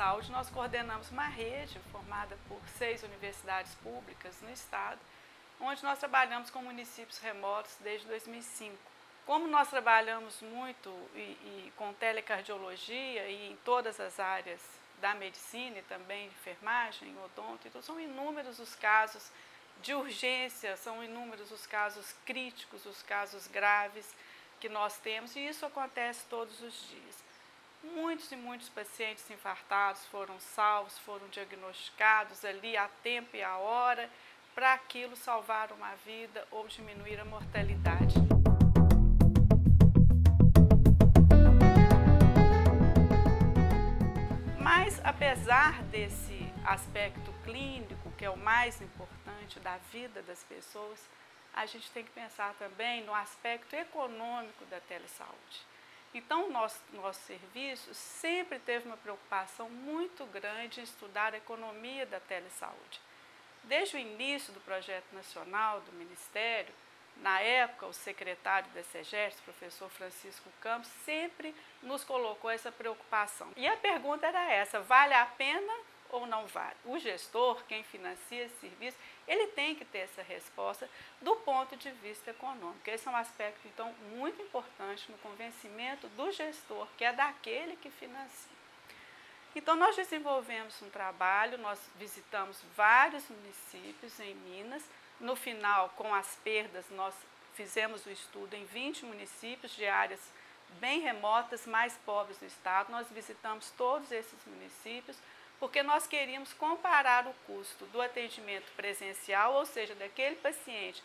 Telesaúde, nós coordenamos uma rede formada por 6 universidades públicas no estado, onde nós trabalhamos com municípios remotos desde 2005. Como nós trabalhamos muito com telecardiologia e em todas as áreas da medicina e também enfermagem, odonto, então são inúmeros os casos de urgência, são inúmeros os casos críticos, os casos graves que nós temos, e isso acontece todos os dias. Muitos e muitos pacientes infartados foram salvos, foram diagnosticados ali a tempo e a hora, para aquilo salvar uma vida ou diminuir a mortalidade. Mas, apesar desse aspecto clínico, que é o mais importante da vida das pessoas, a gente tem que pensar também no aspecto econômico da telesaúde. Então, nosso serviço sempre teve uma preocupação muito grande em estudar a economia da telesaúde. Desde o início do projeto nacional do Ministério, na época o secretário da SEGEST, o professor Francisco Campos, sempre nos colocou essa preocupação. E a pergunta era essa: vale a pena ou não vale? O gestor, quem financia esse serviço, ele tem que ter essa resposta do ponto de vista econômico. Esse é um aspecto, então, muito importante no convencimento do gestor, que é daquele que financia. Então, nós desenvolvemos um trabalho, nós visitamos vários municípios em Minas. No final, com as perdas, nós fizemos o estudo em 20 municípios de áreas bem remotas, mais pobres do estado. Nós visitamos todos esses municípios, porque nós queríamos comparar o custo do atendimento presencial, ou seja, daquele paciente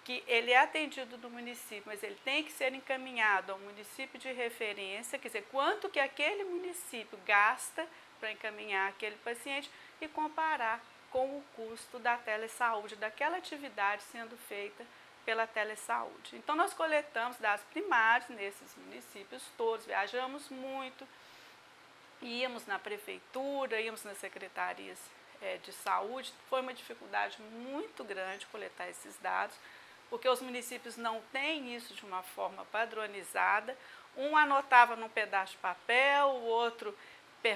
que ele é atendido no município, mas ele tem que ser encaminhado ao município de referência, quer dizer, quanto que aquele município gasta para encaminhar aquele paciente, e comparar com o custo da telesaúde, daquela atividade sendo feita pela telesaúde. Então, nós coletamos dados primários nesses municípios todos, viajamos muito, íamos na prefeitura, íamos nas secretarias de saúde. Foi uma dificuldade muito grande coletar esses dados, porque os municípios não têm isso de uma forma padronizada. Um anotava num pedaço de papel, o outro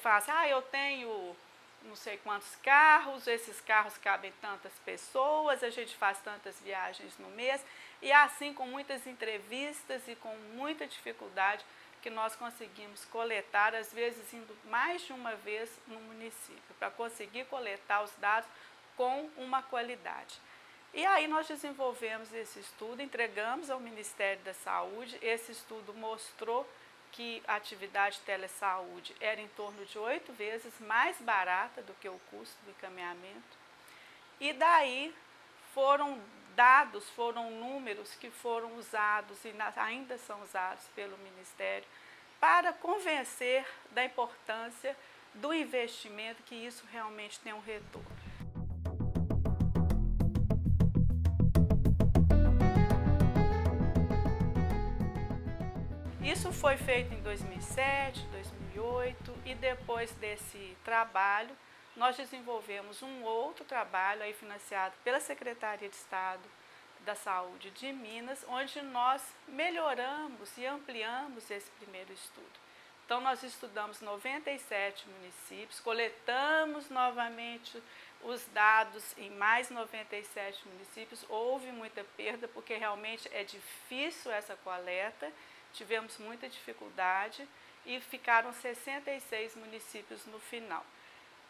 fala eu tenho não sei quantos carros, esses carros cabem tantas pessoas, a gente faz tantas viagens no mês, e assim, com muitas entrevistas e com muita dificuldade, que nós conseguimos coletar, às vezes indo mais de uma vez no município, para conseguir coletar os dados com uma qualidade. E aí nós desenvolvemos esse estudo, entregamos ao Ministério da Saúde. Esse estudo mostrou que a atividade telesaúde era em torno de 8 vezes mais barata do que o custo do encaminhamento. E daí foram números que foram usados e ainda são usados pelo Ministério para convencer da importância do investimento, que isso realmente tem um retorno. Isso foi feito em 2007, 2008, e depois desse trabalho nós desenvolvemos um outro trabalho aí financiado pela Secretaria de Estado da Saúde de Minas, onde nós melhoramos e ampliamos esse primeiro estudo. Então, nós estudamos 97 municípios, coletamos novamente os dados em mais 97 municípios. Houve muita perda, porque realmente é difícil essa coleta, tivemos muita dificuldade, e ficaram 66 municípios no final.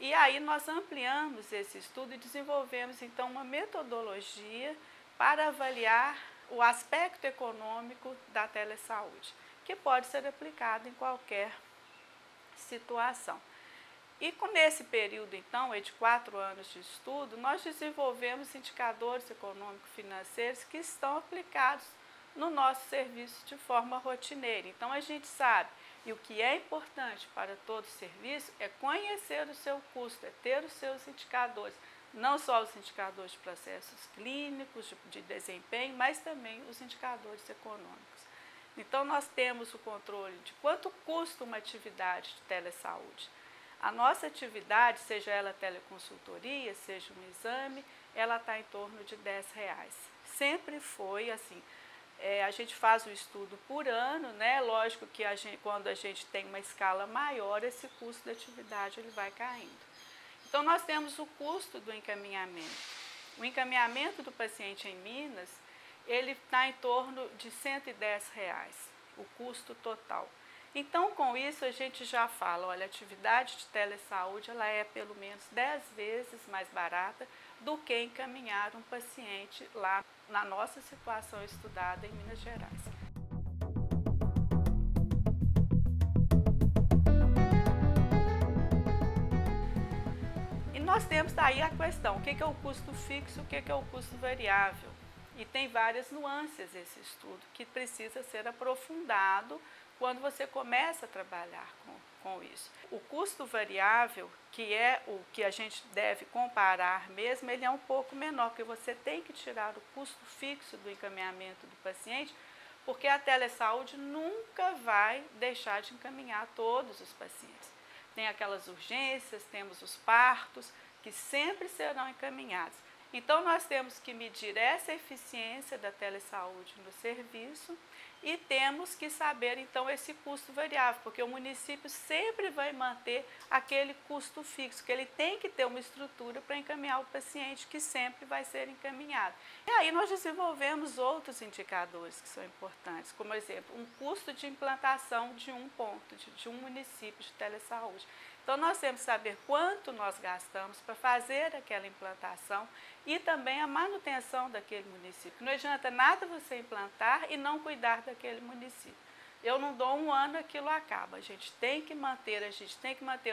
E aí nós ampliamos esse estudo e desenvolvemos então uma metodologia para avaliar o aspecto econômico da telesaúde, que pode ser aplicado em qualquer situação. E nesse período então, de 4 anos de estudo, nós desenvolvemos indicadores econômico-financeiros que estão aplicados no nosso serviço de forma rotineira. Então, a gente sabe, e o que é importante para todo serviço é conhecer o seu custo, é ter os seus indicadores, não só os indicadores de processos clínicos, de desempenho, mas também os indicadores econômicos. Então, nós temos o controle de quanto custa uma atividade de telesaúde. A nossa atividade, seja ela teleconsultoria, seja um exame, ela está em torno de R$10. Sempre foi assim. A gente faz o estudo por ano, né? Lógico que quando a gente tem uma escala maior, esse custo da atividade ele vai caindo. Então, nós temos o custo do encaminhamento. O encaminhamento do paciente em Minas, ele está em torno de R$ 110, o custo total. Então, com isso, a gente já fala, olha, a atividade de telesaúde, ela é pelo menos 10 vezes mais barata do que encaminhar um paciente lá na nossa situação estudada em Minas Gerais. E nós temos daí a questão, o que é o custo fixo, o que é o custo variável? E tem várias nuances esse estudo que precisa ser aprofundado quando você começa a trabalhar com isso. O custo variável, que é o que a gente deve comparar mesmo, ele é um pouco menor, porque você tem que tirar o custo fixo do encaminhamento do paciente, porque a telesaúde nunca vai deixar de encaminhar todos os pacientes. Tem aquelas urgências, temos os partos, que sempre serão encaminhados. Então, nós temos que medir essa eficiência da telesaúde no serviço e temos que saber, então, esse custo variável, porque o município sempre vai manter aquele custo fixo, que ele tem que ter uma estrutura para encaminhar o paciente, que sempre vai ser encaminhado. E aí nós desenvolvemos outros indicadores que são importantes, como, exemplo, um custo de implantação de um ponto, de um município de telesaúde. Então, nós temos que saber quanto nós gastamos para fazer aquela implantação e também a manutenção daquele município. Não adianta nada você implantar e não cuidar daquele município. Eu não dou um ano, aquilo acaba. A gente tem que manter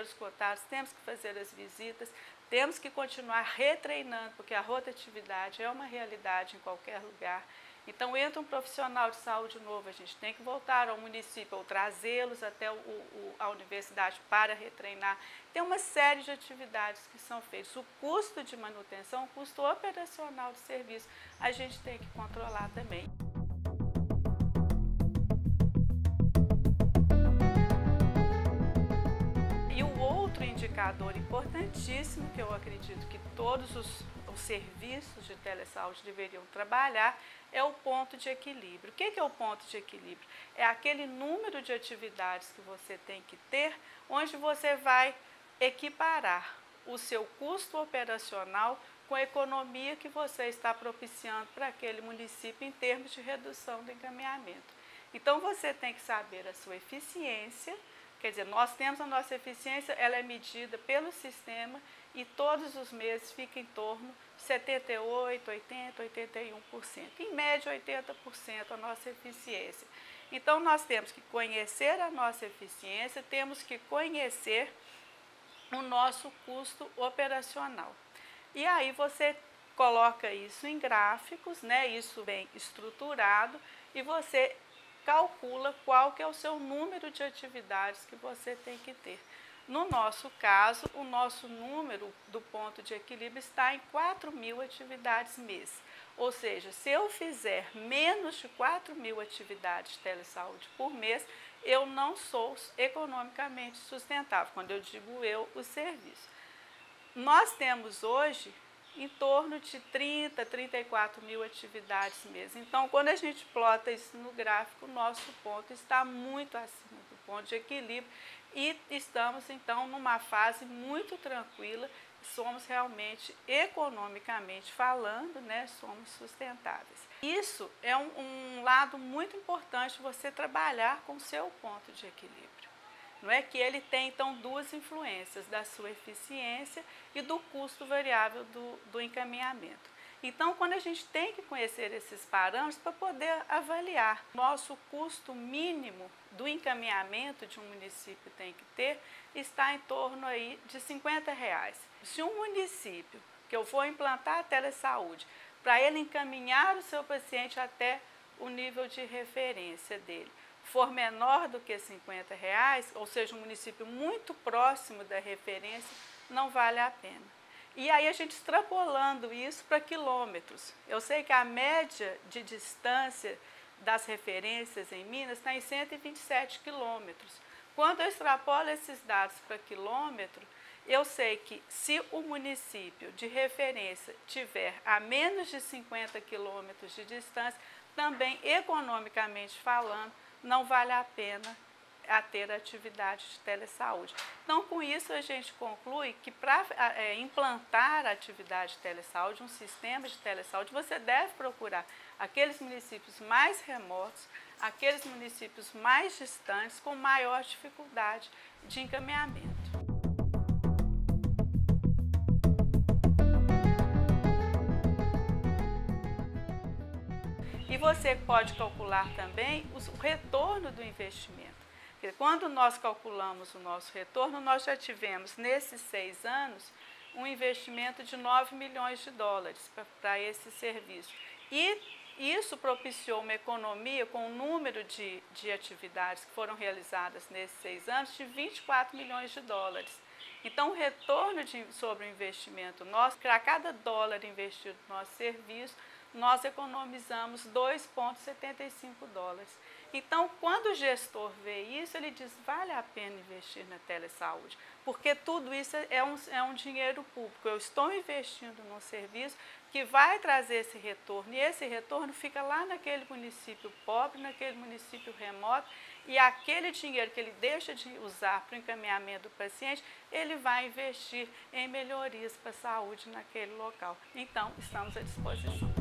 os contatos, temos que fazer as visitas, temos que continuar retreinando, porque a rotatividade é uma realidade em qualquer lugar. Então, entra um profissional de saúde novo, a gente tem que voltar ao município ou trazê-los até a universidade para retreinar. Tem uma série de atividades que são feitas. O custo de manutenção, o custo operacional do serviço, a gente tem que controlar também. E o outro indicador importantíssimo, que eu acredito que todos os serviços de telesaúde deveriam trabalhar, é o ponto de equilíbrio. O que é o ponto de equilíbrio? É aquele número de atividades que você tem que ter, onde você vai equiparar o seu custo operacional com a economia que você está propiciando para aquele município em termos de redução do encaminhamento. Então, você tem que saber a sua eficiência, quer dizer, nós temos a nossa eficiência, ela é medida pelo sistema e todos os meses fica em torno de 78%, 80%, 81%. Em média, 80% a nossa eficiência. Então, nós temos que conhecer a nossa eficiência, temos que conhecer o nosso custo operacional. E aí você coloca isso em gráficos, né? Isso bem estruturado, e você calcula qual que é o seu número de atividades que você tem que ter. No nosso caso, o nosso número do ponto de equilíbrio está em 4.000 atividades mês. Ou seja, se eu fizer menos de 4.000 atividades de telesaúde por mês, eu não sou economicamente sustentável. Quando eu digo eu, o serviço. Nós temos hoje em torno de 30, 34.000 atividades mês. Então, quando a gente plota isso no gráfico, o nosso ponto está muito acima do ponto de equilíbrio e estamos, então, numa fase muito tranquila, somos realmente, economicamente falando, né, somos sustentáveis. Isso é um lado muito importante, você trabalhar com o seu ponto de equilíbrio. Não é que ele tem, então, duas influências, da sua eficiência e do custo variável do encaminhamento. Então, quando a gente tem que conhecer esses parâmetros para poder avaliar, nosso custo mínimo do encaminhamento de um município tem que ter, está em torno aí de R$50. Se um município, que eu vou implantar a telesaúde, para ele encaminhar o seu paciente até o nível de referência dele, for menor do que R$50, ou seja, um município muito próximo da referência, não vale a pena. E aí a gente extrapolando isso para quilômetros. Eu sei que a média de distância das referências em Minas está em 127 quilômetros. Quando eu extrapolo esses dados para quilômetro, eu sei que se o município de referência tiver a menos de 50 quilômetros de distância, também economicamente falando, não vale a pena a ter atividade de telesaúde. Então, com isso, a gente conclui que para implantar a atividade de telesaúde, um sistema de telesaúde, você deve procurar aqueles municípios mais remotos, aqueles municípios mais distantes, com maior dificuldade de encaminhamento. E você pode calcular também o retorno do investimento. Quando nós calculamos o nosso retorno, nós já tivemos, nesses 6 anos, um investimento de 9 milhões de dólares para esse serviço. E isso propiciou uma economia com o número de atividades que foram realizadas nesses 6 anos de 24 milhões de dólares. Então, o retorno sobre o investimento nosso, para cada dólar investido no nosso serviço, nós economizamos 2,75 dólares. Então, quando o gestor vê isso, ele diz, vale a pena investir na telesaúde, porque tudo isso é um dinheiro público. Eu estou investindo num serviço que vai trazer esse retorno, e esse retorno fica lá naquele município pobre, naquele município remoto, e aquele dinheiro que ele deixa de usar para o encaminhamento do paciente, ele vai investir em melhorias para a saúde naquele local. Então, estamos à disposição.